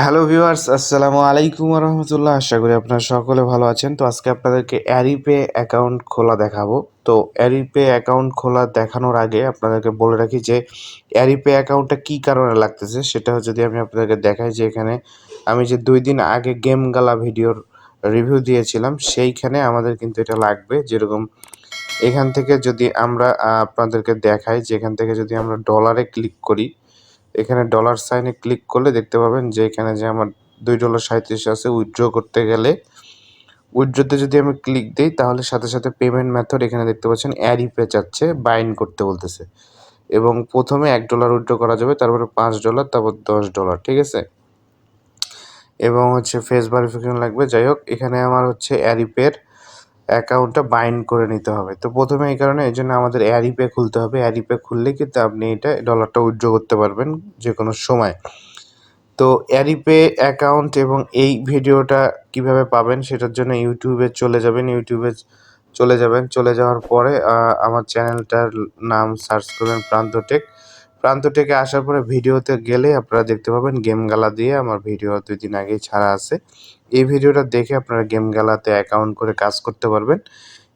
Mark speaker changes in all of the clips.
Speaker 1: Hello viewers, আসসালামু আলাইকুম ওয়া রাহমাতুল্লাহ। আশা করি আপনারা সকলে ভালো আছেন। তো আজকে আপনাদেরকে অ্যারিপে অ্যাকাউন্ট খোলা দেখাবো। তো অ্যারিপে অ্যাকাউন্ট খোলা দেখানোর আগে আপনাদেরকে বলে রাখি যে অ্যারিপে অ্যাকাউন্টটা কী কারণে লাগতেছে সেটা যদি আমি আপনাদেরকে দেখাই যে এখানে আমি যে ২ দিন আগে গেম গালা ভিডিওর রিভিউ দিয়েছিলাম সেইখানে আমাদের কিন্তু এটা লাগবে। যেরকম এখান থেকে যদি আমরা আপনাদেরকে দেখাই যে এখান থেকে যদি আমরা ডলারে ক্লিক করি, এখানে ডলার সাইনে ক্লিক করলে দেখতে পাবেন যে এখানে যে আমার $2.37 আছে উইথড্র করতে গেলে উইথড্রতে যদি আমি ক্লিক দেই তাহলে সাথে সাথে পেমেন্ট মেথড এখানে দেখতে পাচ্ছেন অ্যারিপে চাচ্ছে, বাইন্ড করতে বলতেছে এবং প্রথমে $1 উইথড্র করা যাবে, তারপরে $5, তারপর $10, ঠিক আছে? এবং হচ্ছে ফেস ভেরিফিকেশন লাগবে। যাই হোক, এখানে আমার হচ্ছে অ্যারিপের অ্যাকাউন্টটা বাইন্ড করে নিতে হবে। তো প্রথমে এই কারণে এইজন্য আমাদের অ্যারিপে খুলতে হবে। অ্যারিপে খুললেই কিন্তু আপনি এটা ডলারটা উইথড্র করতে পারবেন যেকোনো সময়। তো অ্যারিপে অ্যাকাউন্ট এবং এই ভিডিওটা কিভাবে পাবেন সেটার জন্য ইউটিউবে চলে যাবেন। চলে যাওয়ার পরে আমার চ্যানেলটার নাম সার্চ করবেন প্রান্ত টেক। প্রান্ত টেকে আসার পরে ভিডিওতে গেলে আপনারা দেখতে পাবেন গেম গালা দিয়ে আমার ভিডিও ২ দিন আগেই ছাড়া আছে। এই ভিডিওটা দেখে আপনারা গেম গালাতে অ্যাকাউন্ট করে কাজ করতে পারবেন।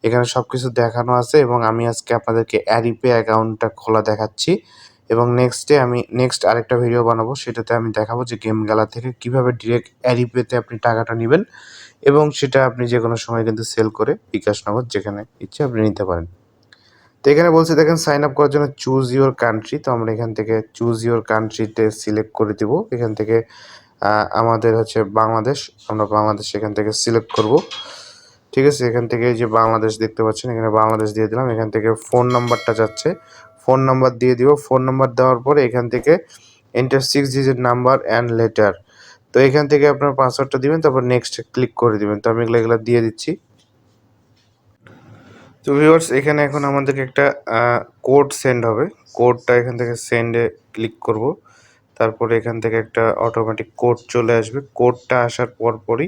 Speaker 1: এখানে সবকিছু দেখানো আছে এবং আমি আজকে আপনাদেরকে অ্যারিপে অ্যাকাউন্টটা খোলা দেখাচ্ছি এবং নেক্সট আরেকটা ভিডিও বানাবো, সেটাতে আমি দেখাবো যে গেম গালা থেকে কিভাবে ডিরেক্ট অ্যারিপেতে আপনি টাকাটা নিবেন এবং সেটা আপনি যেকোনো সময় কিন্তু সেল করে বিকাশ নগদ যেখানে ইচ্ছে আপনি নিতে পারেন। তো এখানে বলছে দেখেন সাইন আপ করার জন্য চুজ ইউর কান্ট্রি। তো আমরা এখান থেকে চুজ ইউর কান্ট্রিতে সিলেক্ট করে দিব। এখান থেকে আমাদের হচ্ছে বাংলাদেশ, আমরা বাংলাদেশ এখান থেকে সিলেক্ট করব। ঠিক আছে, এখান থেকে যে বাংলাদেশ দেখতে পাচ্ছেন এখানে বাংলাদেশ দিয়ে দিলাম। এখান থেকে ফোন নাম্বারটা যাচ্ছে, ফোন নাম্বার দিয়ে দিব। ফোন নাম্বার দেওয়ার পরে এখান থেকে enter 6 digit number and letter. তো এখান থেকে আপনার পাসওয়ার্ডটা দিবেন, তারপর নেক্সট ক্লিক করে দিবেন। তো আমি এগুলা দিয়ে দিচ্ছি। তো ভিউয়ার্স, এখানে এখন আমাদেরকে একটা কোড সেন্ড হবে। কোডটা এখান থেকে সেন্ডে ক্লিক করব। তারপরে এখান থেকে একটা অটোমেটিক কোড চলে আসবে। কোডটা আসার পরপরই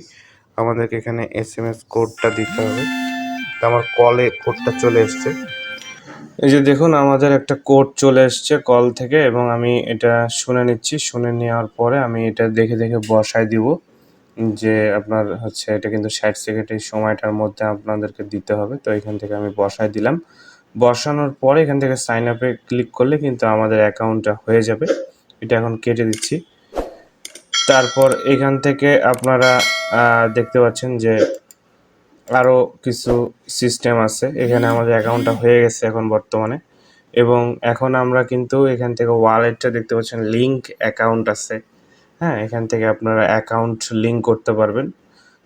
Speaker 1: আমাদেরকে এখানে এসএমএস কোডটা দিতে হবে। তো আমার কলে কোডটা চলে এসছে। এই যে দেখুন আমাদের একটা কোড চলে এসছে কল থেকে এবং আমি এটা শুনে নিচ্ছি। শুনে নেওয়ার পরে আমি এটা দেখে দেখে বসায় দিব যে আপনার হচ্ছে এটা কিন্তু 60 সেকেন্ড এই সময়টার মধ্যে আপনাদেরকে দিতে হবে। তো এখান থেকে আমি বসায় দিলাম। বসানোর পরে এখান থেকে সাইন আপে ক্লিক করলে কিন্তু আমাদের অ্যাকাউন্টটা হয়ে যাবে। এটা এখন কেটে দিচ্ছি। তারপর এখান থেকে আপনারা দেখতে পাচ্ছেন যে আরও কিছু সিস্টেম আছে। এখানে আমাদের অ্যাকাউন্টটা হয়ে গেছে এখন বর্তমানে এবং এখন আমরা কিন্তু এখান থেকে ওয়ালেটটা দেখতে পাচ্ছেন লিঙ্ক অ্যাকাউন্ট আছে। হ্যাঁ, এখান থেকে আপনারা অ্যাকাউন্ট লিঙ্ক করতে পারবেন।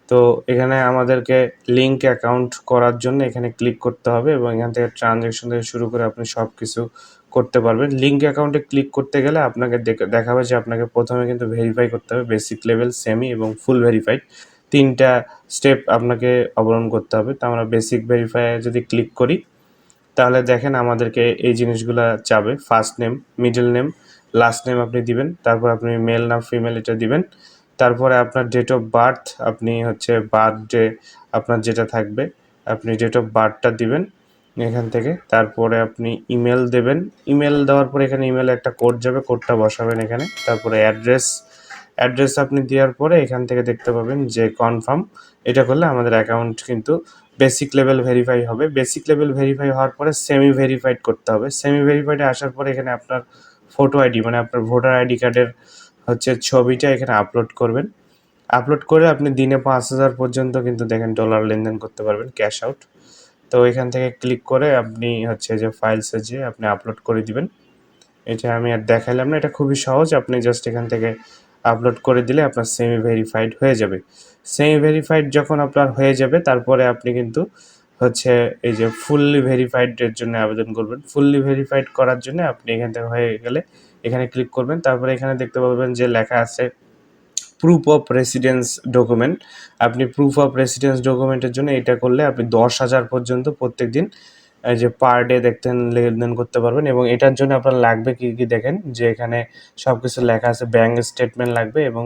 Speaker 1: তো এখানে আমাদেরকে লিঙ্ক অ্যাকাউন্ট করার জন্য এখানে ক্লিক করতে হবে এবং এখান থেকে ট্রানজ্যাকশন থেকে শুরু করে আপনি সব কিছু করতে পারবেন। লিঙ্ক অ্যাকাউন্টে ক্লিক করতে গেলে আপনাকে দেখাবে যে আপনাকে প্রথমে কিন্তু ভেরিফাই করতে হবে, বেসিক লেভেল, সেমি এবং ফুল ভেরিফাইড। ৩টা স্টেপ আপনাকে অবলম্বন করতে হবে। তো আমরা বেসিক ভেরিফাই যদি ক্লিক করি তাহলে দেখেন আমাদেরকে এই জিনিসগুলা চাবে। First name, middle name, last name আপনি দিবেন। তারপর আপনি মেল না ফিমেল এটা দিবেন। তারপরে আপনার ডেট অফ বার্থ, আপনি হচ্ছে বার্থডে আপনার যেটা থাকবে আপনি ডেট অফ বার্থটা দিবেন এখান থেকে। তারপরে আপনি ইমেল দেবেন। ইমেল দেওয়ার পরে এখানে ইমেলে একটা কোড যাবে, কোডটা বসাবেন এখানে। তারপরে অ্যাড্রেস আপনি দেওয়ার পরে এখান থেকে দেখতে পাবেন যে কনফার্ম। এটা করলে আমাদের অ্যাকাউন্ট কিন্তু বেসিক লেভেল ভেরিফাই হবে। বেসিক লেভেল ভেরিফাই হওয়ার পরে সেমি ভেরিফাইড করতে হবে। সেমি ভেরিফাইডে আসার পরে এখানে আপনার ফটো আইডি মানে আপনার ভোটার আইডি কার্ডের হচ্ছে ছবিটা এখানে আপলোড করবেন। আপলোড করে আপনি দিনে ৫,০০০ পর্যন্ত কিন্তু দেখেন ডলার লেনদেন করতে পারবেন ক্যাশ আউট। তো এখান থেকে ক্লিক করে আপনি হচ্ছে যে ফাইলসে যেয়ে আপনি আপলোড করে দিবেন। এটা আমি আর দেখাইলাম না, এটা খুবই সহজ। আপনি জাস্ট এখান থেকে আপলোড করে দিলে আপনার সেমি ভেরিফাইড হয়ে যাবে। সেমি ভেরিফাইড যখন আপনার হয়ে যাবে তারপরে আপনি কিন্তু হচ্ছে এই যে ফুললি ভেরিফাইডের জন্য আবেদন করবেন। ফুললি ভেরিফাইড করার জন্য আপনি এখান থেকে হয়ে গেলে এখানে ক্লিক করবেন। তারপরে এখানে দেখতে পাবেন যে লেখা আছে প্রুফ অফ রেসিডেন্স ডকুমেন্ট। আপনি প্রুফ অফ রেসিডেন্স ডকুমেন্টের জন্য এটা করলে আপনি ১০,০০০ পর্যন্ত প্রত্যেকদিন যে পার ডে দেখতেন লেনদেন করতে পারবেন এবং এটার জন্য আপনার লাগবে কি দেখেন যে এখানে সব কিছু লেখা আছে। ব্যাঙ্ক স্টেটমেন্ট লাগবে এবং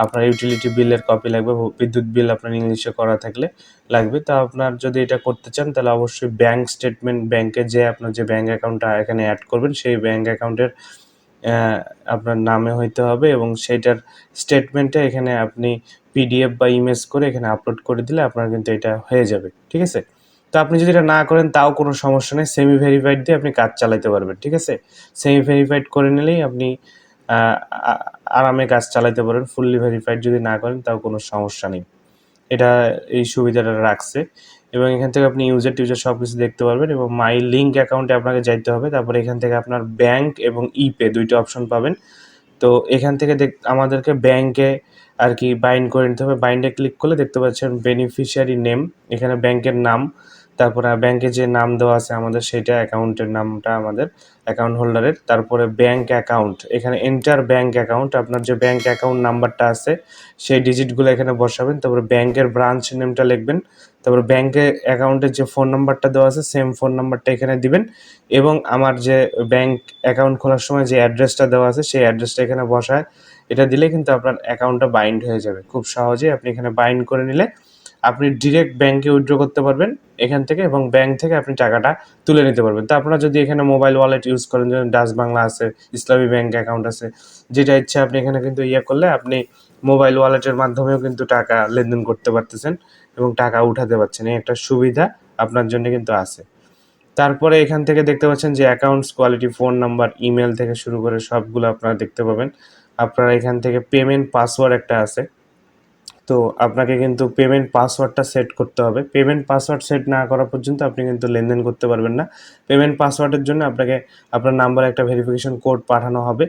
Speaker 1: আপনার ইউটিলিটি বিলের কপি লাগবে। বিদ্যুৎ বিল আপনার ইংলিশে করা থাকলে লাগবে। তো আপনার যদি এটা করতে চান তাহলে অবশ্যই ব্যাঙ্ক স্টেটমেন্ট, ব্যাঙ্কে যে আপনার যে ব্যাঙ্ক অ্যাকাউন্টটা এখানে অ্যাড করবেন সেই ব্যাঙ্ক অ্যাকাউন্টের আপনার নামে হইতে হবে এবং সেইটার স্টেটমেন্টটা এখানে আপনি পিডিএফ বা ইমেজ করে এখানে আপলোড করে দিলে আপনার কিন্তু এটা হয়ে যাবে, ঠিক আছে? তো আপনি যদি এটা না করেন তাও কোনো সমস্যা নেই, সেমি ভেরিফাইড দিয়ে আপনি কাজ চালাতে পারবেন, ঠিক আছে? সেমি ভেরিফাইড করে নিলেই আপনি আ আ আরামে কাজ চালাতে পারেন। ফুললি ভেরিফাইড যদি না করেন তাও কোনো সমস্যা নেই। এটা এই সুবিধাটা রাখছে এবং এখান থেকে আপনি ইউজার-টিউজার সবকিছু দেখতে পারবেন এবং মাই লিঙ্ক অ্যাকাউন্টে আপনাকে যাইতে হবে। তারপরে এখান থেকে আপনার ব্যাংক এবং ই-পে ২ টা অপশন পাবেন। তো এখান থেকে আমাদেরকে ব্যাংকে আর কি বাইন্ড করে নিতে হবে। বাইন্ডে ক্লিক করলে দেখতে পাচ্ছেন বেনিফিশিয়ারি নেম, এখানে ব্যাংকের নাম, তারপরে ব্যাংকে যে নাম দেওয়া আছে আমাদের সেইটা, অ্যাকাউন্টের নামটা আমাদের অ্যাকাউন্ট হোল্ডারের। তারপরে ব্যাংক অ্যাকাউন্ট, এখানে এন্টার ব্যাংক অ্যাকাউন্ট, আপনার যে ব্যাংক অ্যাকাউন্ট নাম্বারটা আছে সেই ডিজিটগুলো এখানে বসাবেন। তারপরে ব্যাংকের ব্রাঞ্চ নেমটা লিখবেন। তারপরে ব্যাংকের অ্যাকাউন্টের যে ফোন নাম্বারটা দেওয়া আছে সেম ফোন নাম্বারটা এখানে দিবেন এবং আমার যে ব্যাংক অ্যাকাউন্ট খোলার সময় যে অ্যাড্রেসটা দেওয়া আছে সেই অ্যাড্রেসটা এখানে বসায় এটা দিলে কিন্তু আপনার অ্যাকাউন্টটা বাইন্ড হয়ে যাবে। খুব সহজেই আপনি এখানে বাইন্ড করে নিলে আপনি ডিরেক্ট ব্যাংকে উইথড্র করতে পারবেন এখান থেকে এবং ব্যাংক থেকে আপনি টাকাটা তুলে নিতে পারবেন। তো আপনারা যদি এখানে মোবাইল ওয়ালেট ইউজ করেন, যেমন ডাচ বাংলা আছে, ইসলামী ব্যাংক অ্যাকাউন্ট আছে, যেটা ইচ্ছা আপনি এখানে কিন্তু করলে আপনি মোবাইল ওয়ালেটের মাধ্যমেও কিন্তু টাকা লেনদেন করতে পারতেছেন এবং টাকা উঠাতে পারছেন। এই একটা সুবিধা আপনার জন্য কিন্তু আছে। তারপরে এখান থেকে দেখতে পাচ্ছেন যে accounts quality, phone number, email থেকে শুরু করে সবগুলো আপনারা দেখতে পাবেন। আপনারা এখান থেকে পেমেন্ট পাসওয়ার্ড একটা আছে। তো আপনাকে কিন্তু পেমেন্ট পাসওয়ার্ডটা সেট করতে হবে। পেমেন্ট পাসওয়ার্ড সেট না করা পর্যন্ত আপনি কিন্তু লেনদেন করতে পারবেন না। পেমেন্ট পাসওয়ার্ডের জন্য আপনাকে আপনার নাম্বারে একটা ভেরিফিকেশন কোড পাঠানো হবে।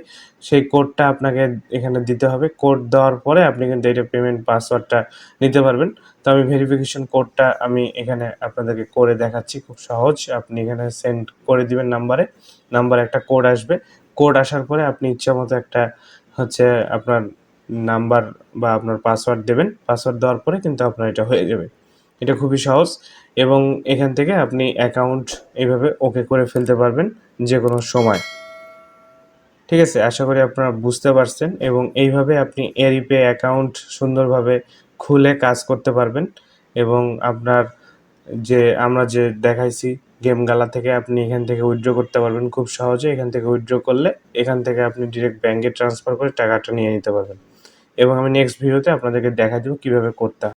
Speaker 1: সেই কোডটা আপনাকে এখানে দিতে হবে। কোড দেওয়ার পরে আপনি কিন্তু এটা পেমেন্ট পাসওয়ার্ডটা নিতে পারবেন। তো আমি ভেরিফিকেশন কোডটা আমি এখানে আপনাদেরকে করে দেখাচ্ছি, খুব সহজ। আপনি এখানে সেন্ড করে দিবেন নাম্বারে একটা কোড আসবে। কোড আসার পরে আপনি ইচ্ছামতো একটা হচ্ছে আপনার নাম্বার বা আপনার পাসওয়ার্ড দেবেন। পাসওয়ার্ড দেওয়ার পরে কিন্তু আপনার এটা হয়ে যাবে। এটা খুবই সহজ এবং এখান থেকে আপনি অ্যাকাউন্ট এইভাবে ওকে করে ফেলতে পারবেন যেকোনো সময়। ঠিক আছে? আশা করি আপনারা বুঝতে পারছেন এবং এইভাবে আপনি এরিপে অ্যাকাউন্ট সুন্দরভাবে খুলে কাজ করতে পারবেন এবং আপনার আমরা যে দেখাইছি গেম গালা থেকে আপনি এখান থেকে উইথড্র করতে পারবেন খুব সহজে। এখান থেকে উইথড্র করলে এখান থেকে আপনি ডিরেক্ট ব্যাংকে ট্রান্সফার করে টাকাটা নিয়ে নিতে পারবেন এবং আমি নেক্সট ভিডিওতে আপনাদেরকে দেখাই দেব কীভাবে করতে হয়।